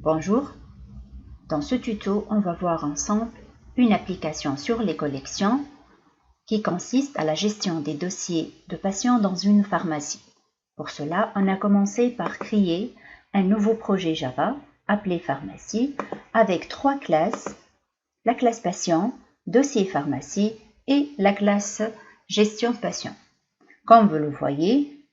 Bonjour, dans ce tuto, on va voir ensemble une application sur les collections qui consiste à la gestion des dossiers de patients dans une pharmacie. Pour cela, on a commencé par créer un nouveau projet Java appelé Pharmacie avec trois classes, la classe patient, dossier pharmacie et la classe gestion patient. Comme vous le voyez,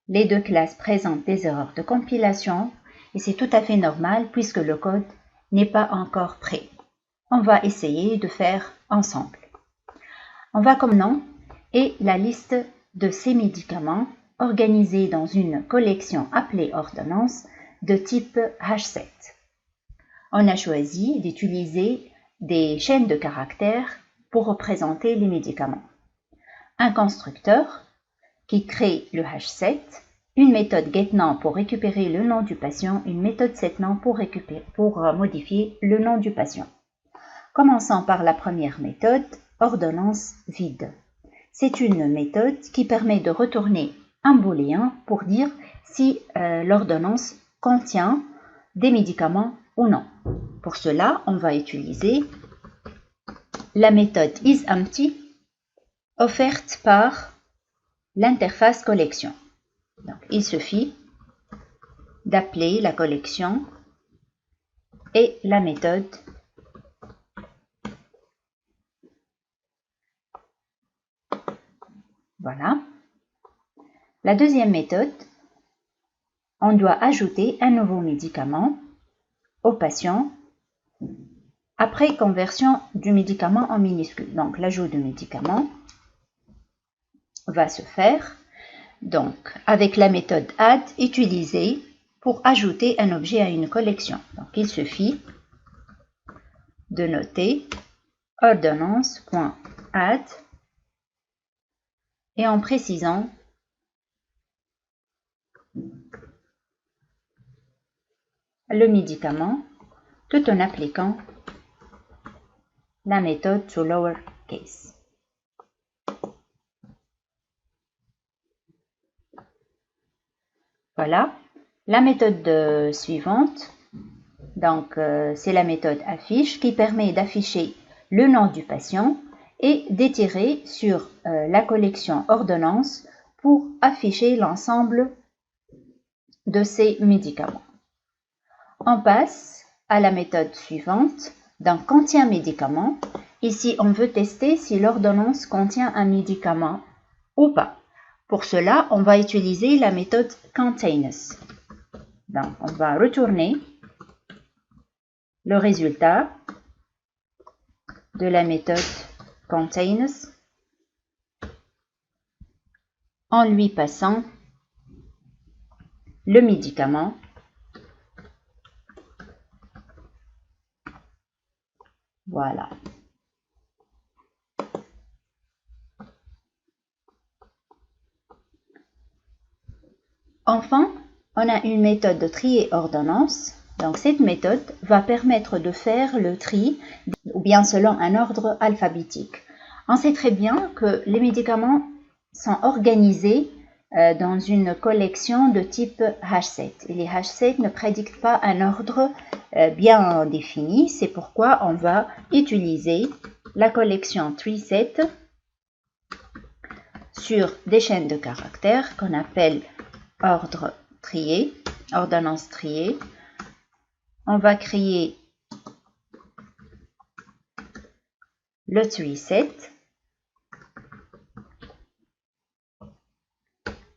les deux classes présentent des erreurs de compilation et c'est tout à fait normal puisque le code n'est pas encore prêt. On va essayer de faire ensemble. On va comme nom et la liste de ces médicaments organisés dans une collection appelée ordonnance de type H7. On a choisi d'utiliser des chaînes de caractères pour représenter les médicaments. Un constructeur qui crée le H7, une méthode getNam pour récupérer le nom du patient, une méthode setNam pour modifier le nom du patient. Commençons par la première méthode, ordonnance vide. C'est une méthode qui permet de retourner un booléen pour dire si l'ordonnance contient des médicaments ou non. Pour cela, on va utiliser la méthode isEmpty offerte par l'interface collection. Donc, il suffit d'appeler la collection et la méthode voilà. La deuxième méthode, on doit ajouter un nouveau médicament au patient après conversion du médicament en minuscule. Donc, l'ajout de médicament va se faire donc avec la méthode add utilisée pour ajouter un objet à une collection. Donc, il suffit de noter ordonnance.add et en précisant le médicament tout en appliquant la méthode sous lowercase. Voilà, la méthode suivante, donc c'est la méthode affiche qui permet d'afficher le nom du patient et d'étirer sur la collection ordonnance pour afficher l'ensemble de ces médicaments. On passe à la méthode suivante, donc contient médicament. Ici, on veut tester si l'ordonnance contient un médicament ou pas. Pour cela, on va utiliser la méthode contains. Donc, on va retourner le résultat de la méthode contains en lui passant le médicament voilà. Enfin, on a une méthode de trier ordonnance. Donc, cette méthode va permettre de faire le tri ou bien selon un ordre alphabétique. On sait très bien que les médicaments sont organisés dans une collection de type H7. Et les H7 ne prédictent pas un ordre bien défini. C'est pourquoi on va utiliser la collection treeset sur des chaînes de caractères qu'on appelle ordre trié, ordonnance triée. On va créer le treeset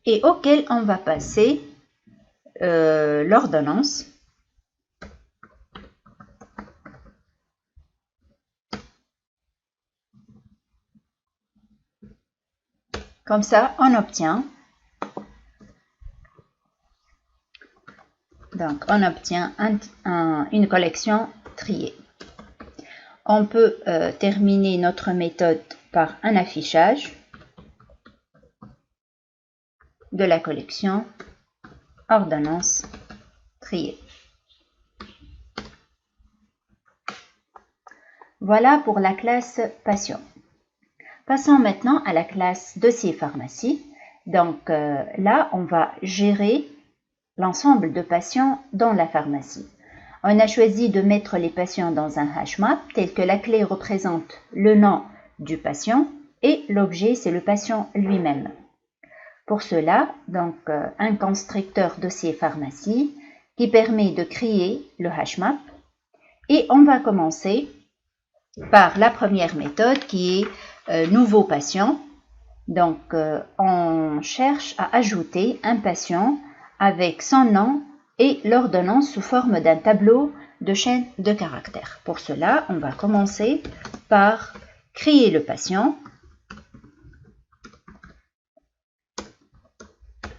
et auquel on va passer l'ordonnance comme ça on obtient une collection triée. On peut terminer notre méthode par un affichage de la collection ordonnance triée. Voilà pour la classe patient. Passons maintenant à la classe dossier pharmacie. Donc là, on va gérer l'ensemble de patients dans la pharmacie. on a choisi de mettre les patients dans un hashmap tel que la clé représente le nom du patient et l'objet, c'est le patient lui-même. Pour cela, donc, un constructeur dossier pharmacie qui permet de créer le hashmap. Et on va commencer par la première méthode qui est nouveau patient. Donc, on cherche à ajouter un patient avec son nom et l'ordonnance sous forme d'un tableau de chaîne de caractères. Pour cela, on va commencer par créer le patient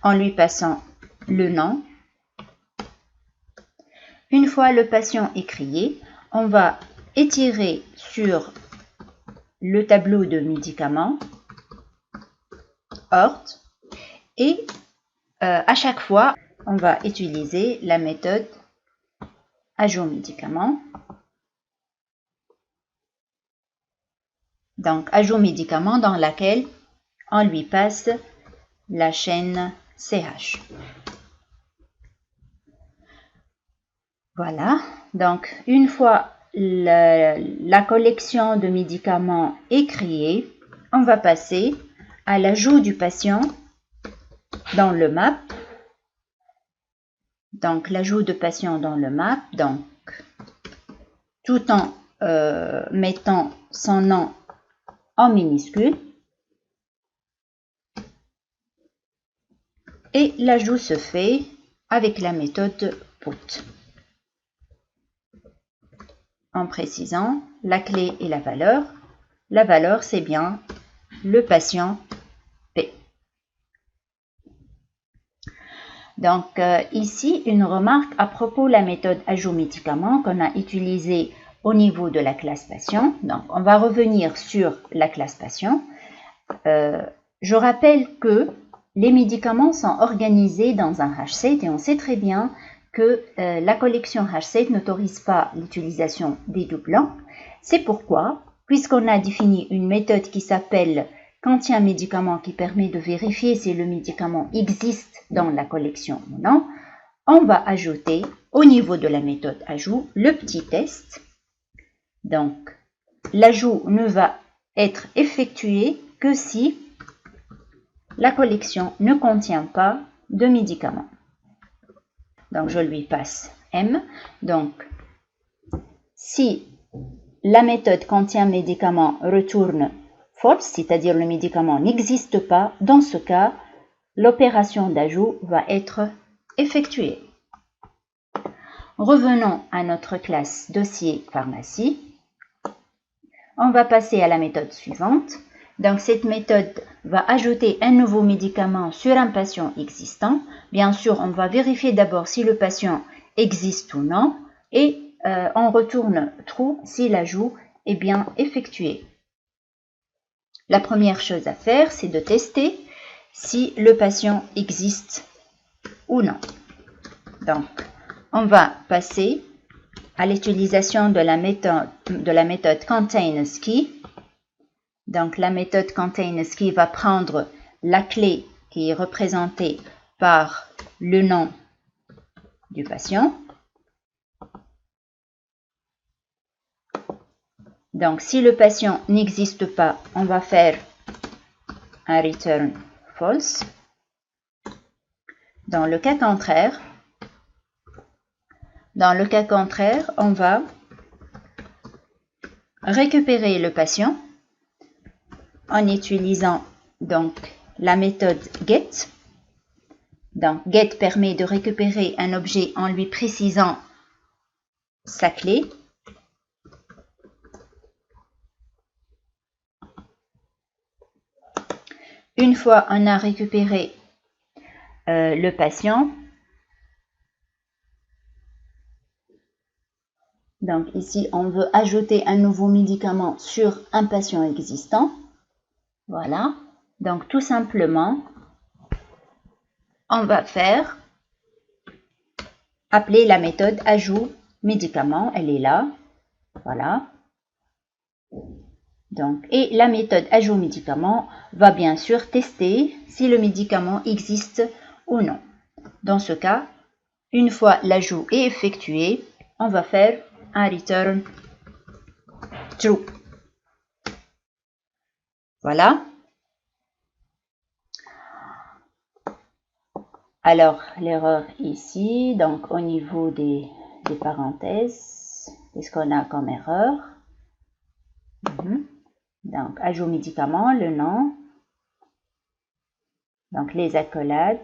en lui passant le nom. Une fois le patient est créé, on va étirer sur le tableau de médicaments ordre et à chaque fois, on va utiliser la méthode ajout médicament. Donc, ajout médicament dans laquelle on lui passe la chaîne CH. Voilà, donc une fois la collection de médicaments est créée, on va passer à l'ajout du patient dans le map. Donc, l'ajout de patient dans le map, donc, tout en mettant son nom en minuscule. Et l'ajout se fait avec la méthode put. En précisant la clé et la valeur. La valeur, c'est bien le patient P. Donc, ici, une remarque à propos de la méthode ajout médicament qu'on a utilisée au niveau de la classe patient. Donc, on va revenir sur la classe patient. Je rappelle que les médicaments sont organisés dans un H7 et on sait très bien que la collection H7 n'autorise pas l'utilisation des doublons. C'est pourquoi, puisqu'on a défini une méthode qui s'appelle contient médicament qui permet de vérifier si le médicament existe dans la collection ou non, on va ajouter au niveau de la méthode ajout le petit test. Donc, l'ajout ne va être effectué que si la collection ne contient pas de médicaments. Donc, je lui passe M. Donc, si la méthode contient médicament retourne false, c'est-à-dire le médicament n'existe pas, dans ce cas, l'opération d'ajout va être effectuée. Revenons à notre classe dossier pharmacie. On va passer à la méthode suivante. Donc, cette méthode va ajouter un nouveau médicament sur un patient existant. Bien sûr, on va vérifier d'abord si le patient existe ou non et on retourne true si l'ajout est bien effectué. La première chose à faire, c'est de tester si le patient existe ou non. Donc, on va passer à l'utilisation de la méthode containEsKey. Donc, la méthode containEsKey va prendre la clé qui est représentée par le nom du patient. Donc, si le patient n'existe pas, on va faire un return false. Dans le cas contraire, on va récupérer le patient en utilisant donc la méthode get. Donc, get permet de récupérer un objet en lui précisant sa clé. Une fois on a récupéré le patient, donc ici on veut ajouter un nouveau médicament sur un patient existant. Voilà, donc tout simplement, on va appeler la méthode ajout médicament, elle est là, voilà. Donc, et la méthode ajout médicament va bien sûr tester si le médicament existe ou non. Dans ce cas, une fois l'ajout est effectué, on va faire un return true. Voilà. Alors, l'erreur ici, donc au niveau des parenthèses, qu'est-ce qu'on a comme erreur? Donc, ajout médicament, le nom, donc les accolades.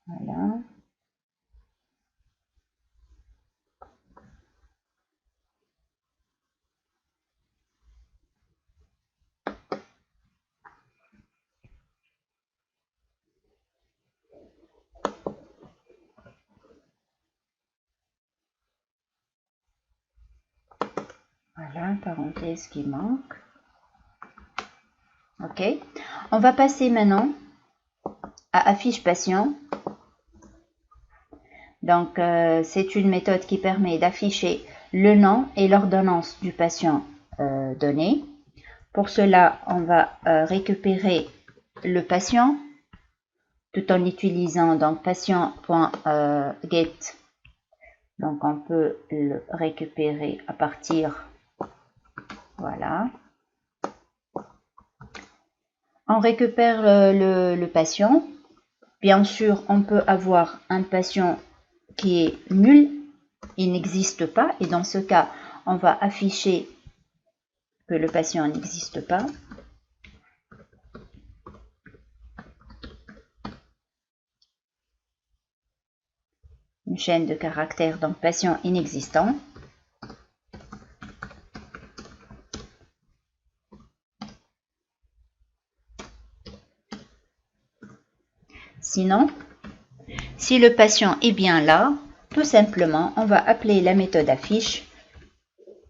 Voilà. Voilà, parenthèse qui manque. OK. On va passer maintenant à affiche patient. Donc, c'est une méthode qui permet d'afficher le nom et l'ordonnance du patient donné. Pour cela, on va récupérer le patient tout en utilisant donc patient.get. Donc, on peut le récupérer à partir, voilà. On récupère le patient. Bien sûr, on peut avoir un patient qui est nul, il n'existe pas, et dans ce cas, on va afficher que le patient n'existe pas. Une chaîne de caractères, donc patient inexistant. Sinon, si le patient est bien là, tout simplement, on va appeler la méthode affiche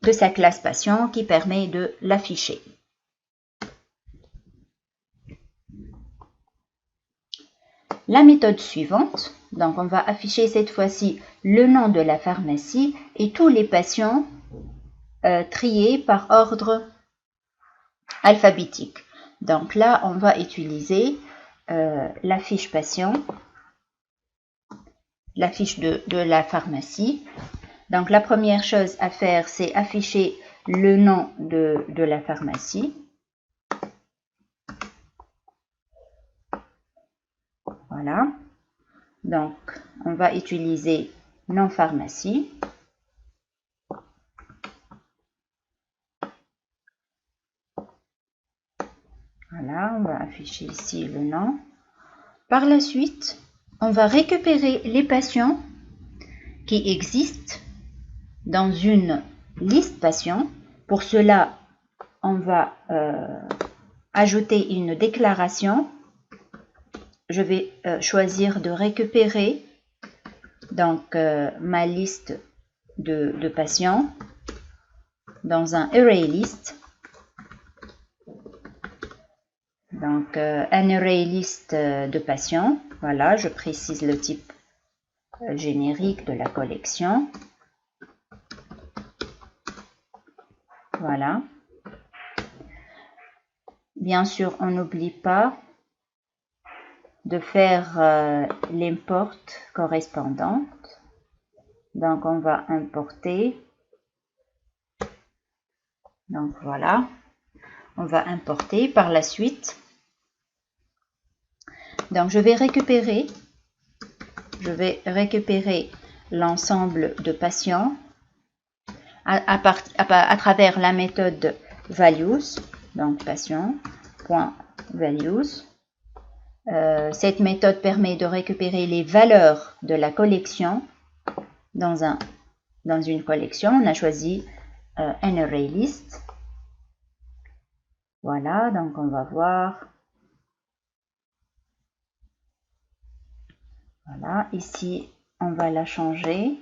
de sa classe patient qui permet de l'afficher. La méthode suivante, donc on va afficher cette fois-ci le nom de la pharmacie et tous les patients triés par ordre alphabétique. Donc là, on va utiliser la fiche patient, la fiche de la pharmacie. Donc la première chose à faire, c'est afficher le nom de la pharmacie. Voilà. Donc on va utiliser nom pharmacie. Voilà, on va afficher ici le nom. Par la suite, on va récupérer les patients qui existent dans une liste patient. Pour cela, on va ajouter une déclaration. Je vais choisir de récupérer donc ma liste de patients dans un array list. Donc un array list de patients. Voilà, je précise le type générique de la collection. Voilà. Bien sûr, on n'oublie pas de faire l'import correspondante. Donc, on va importer. Donc, voilà. On va importer par la suite. Donc, je vais récupérer l'ensemble de patients à travers la méthode values. Donc, patient.values. Cette méthode permet de récupérer les valeurs de la collection dans une collection. On a choisi un array list. Voilà, donc on va voir. Voilà, ici, on va la changer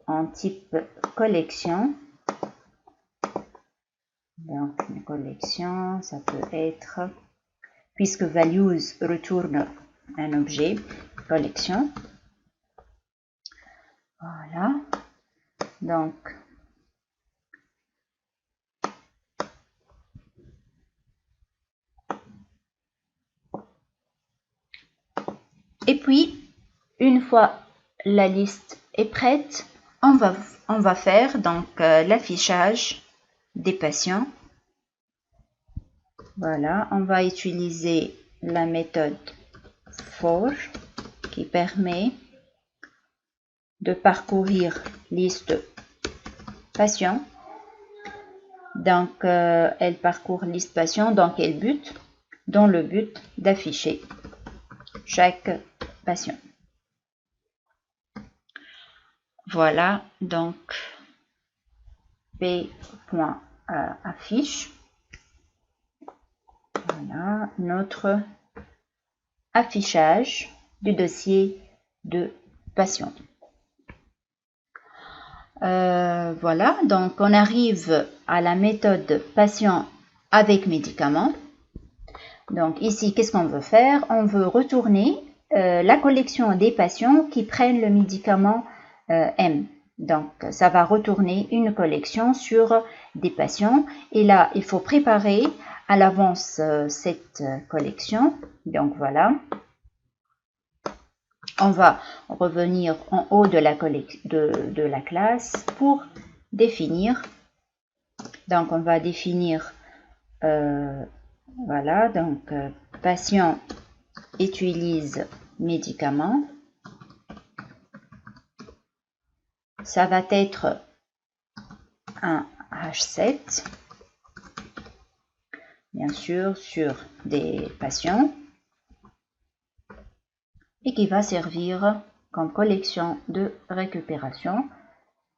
en type collection. Donc, une collection, ça peut être puisque values retourne un objet, collection. Voilà. Donc, et puis, une fois la liste est prête, on va faire donc l'affichage des patients. Voilà, on va utiliser la méthode for qui permet de parcourir liste patient. Donc, elle parcourt liste patient dans quel but? Dans le but d'afficher chaque patient. Voilà, donc p.affiche. Voilà notre affichage du dossier de patient. Voilà, donc on arrive à la méthode patient avec médicament. Donc ici, qu'est-ce qu'on veut faire? On veut retourner la collection des patients qui prennent le médicament M. Donc ça va retourner une collection sur des patients. Et là, il faut préparer à l'avance cette collection. Donc voilà. On va revenir en haut de la classe pour définir. Donc, on va définir, voilà, donc patient utilise médicament. Ça va être un H7, bien sûr, sur des patients. Et qui va servir comme collection de récupération.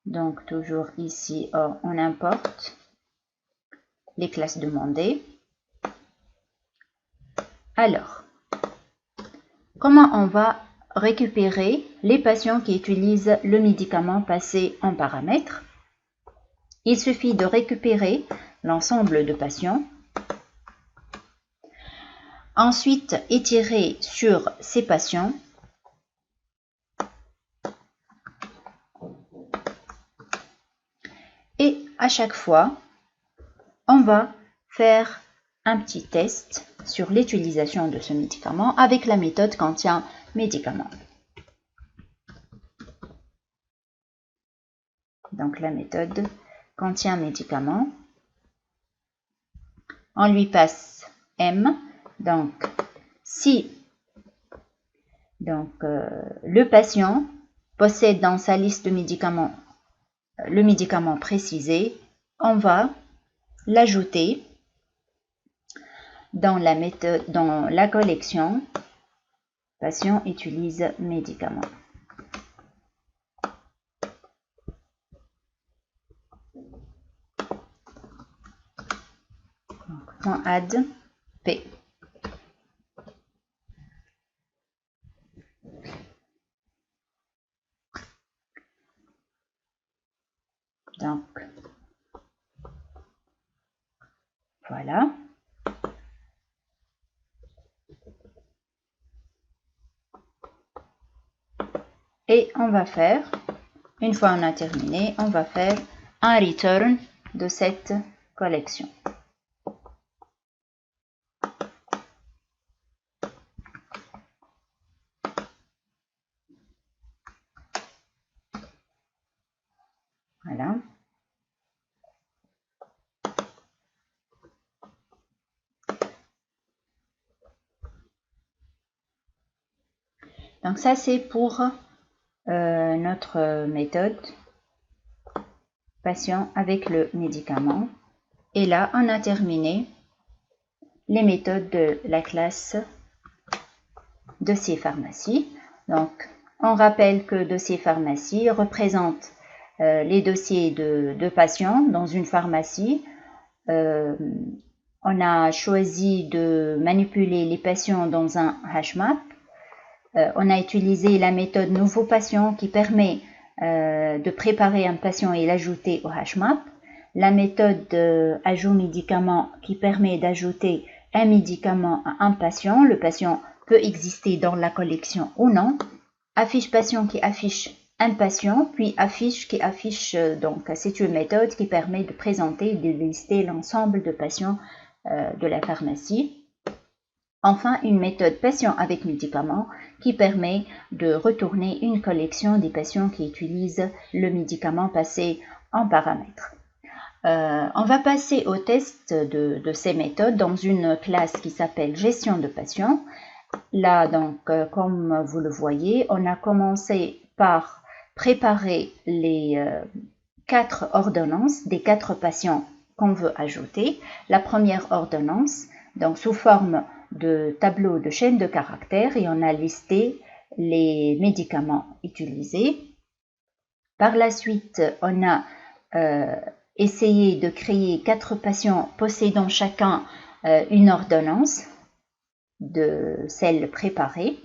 Donc, toujours ici, on importe les classes demandées. Alors, comment on va récupérer les patients qui utilisent le médicament passé en paramètres? Il suffit de récupérer l'ensemble de patients. Ensuite, itérer sur ces patients. Et à chaque fois, on va faire un petit test sur l'utilisation de ce médicament avec la méthode contient médicament. Donc la méthode contient médicament. On lui passe M. Donc, si le patient possède dans sa liste de médicaments le médicament précisé, on va l'ajouter dans la méthode, dans la collection patient utilise médicament. Donc, .add p. Donc, voilà. Et on va faire, une fois on a terminé, on va faire un return de cette collection. Voilà. Donc ça c'est pour notre méthode patient avec le médicament. Et là, on a terminé les méthodes de la classe dossier pharmacie. Donc, on rappelle que dossier pharmacie représente les dossiers de patients dans une pharmacie. On a choisi de manipuler les patients dans un HashMap. On a utilisé la méthode nouveau patient qui permet de préparer un patient et l'ajouter au HashMap. La méthode ajout médicament qui permet d'ajouter un médicament à un patient. Le patient peut exister dans la collection ou non. Affiche patient qui affiche un patient, puis affiche qui affiche, donc c'est une méthode qui permet de présenter et de lister l'ensemble de patients de la pharmacie. Enfin, une méthode patient avec médicament qui permet de retourner une collection des patients qui utilisent le médicament passé en paramètres. On va passer au test de ces méthodes dans une classe qui s'appelle gestion de patients. Là, donc, comme vous le voyez, on a commencé par préparer les 4 ordonnances des 4 patients qu'on veut ajouter. La première ordonnance, donc sous forme de tableau de chaîne de caractères, et on a listé les médicaments utilisés. Par la suite, on a essayé de créer 4 patients possédant chacun une ordonnance de celle préparée.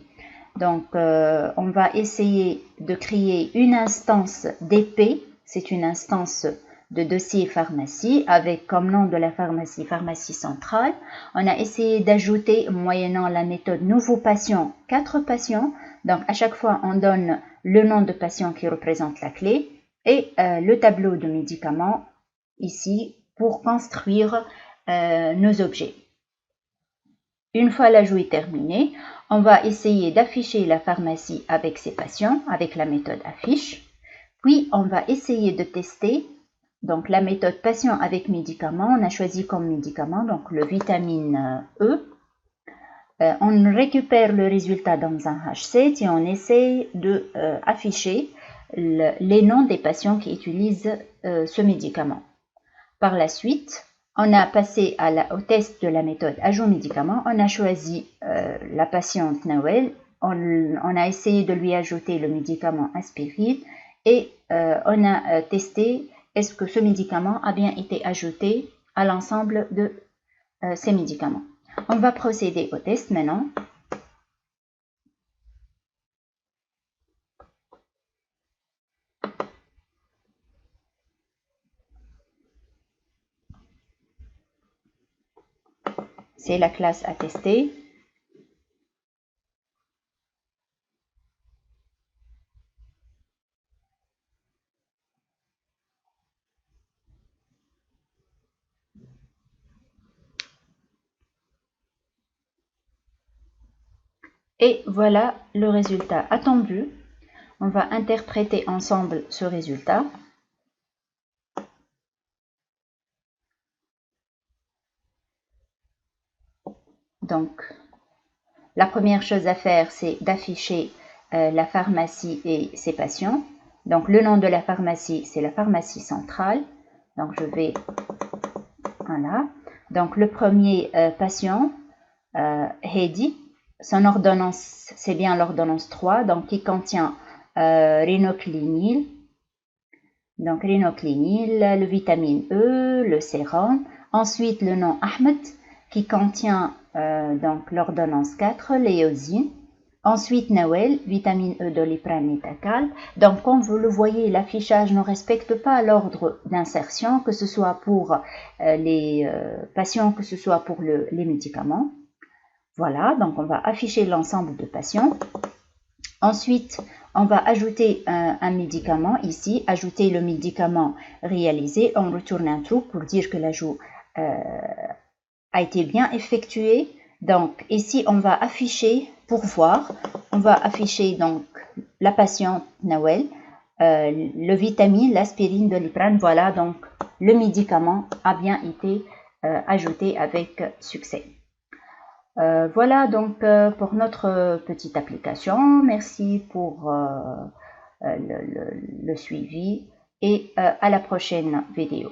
Donc, on va essayer de créer une instance d'EP, c'est une instance de dossier pharmacie avec comme nom de la pharmacie, pharmacie centrale. On a essayé d'ajouter, moyennant la méthode nouveau patient, 4 patients. Donc, à chaque fois, on donne le nom de patient qui représente la clé et le tableau de médicaments ici pour construire nos objets. Une fois l'ajout est terminé, on va essayer d'afficher la pharmacie avec ses patients, avec la méthode affiche. Puis, on va essayer de tester donc la méthode patient avec médicament. On a choisi comme médicament donc le vitamine E. On récupère le résultat dans un H7 et on essaye de afficher les noms des patients qui utilisent ce médicament. Par la suite, on a passé au test de la méthode ajout médicament. On a choisi la patiente Nawel. On a essayé de lui ajouter le médicament aspirine et on a testé est-ce que ce médicament a bien été ajouté à l'ensemble de ces médicaments. On va procéder au test maintenant. C'est la classe à tester. Et voilà le résultat attendu. On va interpréter ensemble ce résultat. Donc, la première chose à faire, c'est d'afficher la pharmacie et ses patients. Donc, le nom de la pharmacie, c'est la pharmacie centrale. Donc, je vais... Voilà. Donc, le premier patient, Heidi, son ordonnance, c'est bien l'ordonnance 3, donc qui contient rhinoclinil. Donc, rhinoclinil, le vitamine E, le sérum. Ensuite, le nom Ahmed, qui contient donc l'ordonnance 4, l'éosine. Ensuite, Nawel, vitamine E, doliprane et Takal. Donc, comme vous le voyez, l'affichage ne respecte pas l'ordre d'insertion, que ce soit pour les patients, que ce soit pour les médicaments. Voilà, donc on va afficher l'ensemble de patients. Ensuite, on va ajouter un médicament ici, ajouter le médicament réalisé. On retourne un trou pour dire que l'ajout a été bien effectué. Donc ici, on va afficher, pour voir, on va afficher donc la patiente Nawel, le vitamine, l'aspirine, doliprane. Voilà, donc le médicament a bien été ajouté avec succès. Voilà donc pour notre petite application. Merci pour le suivi et à la prochaine vidéo.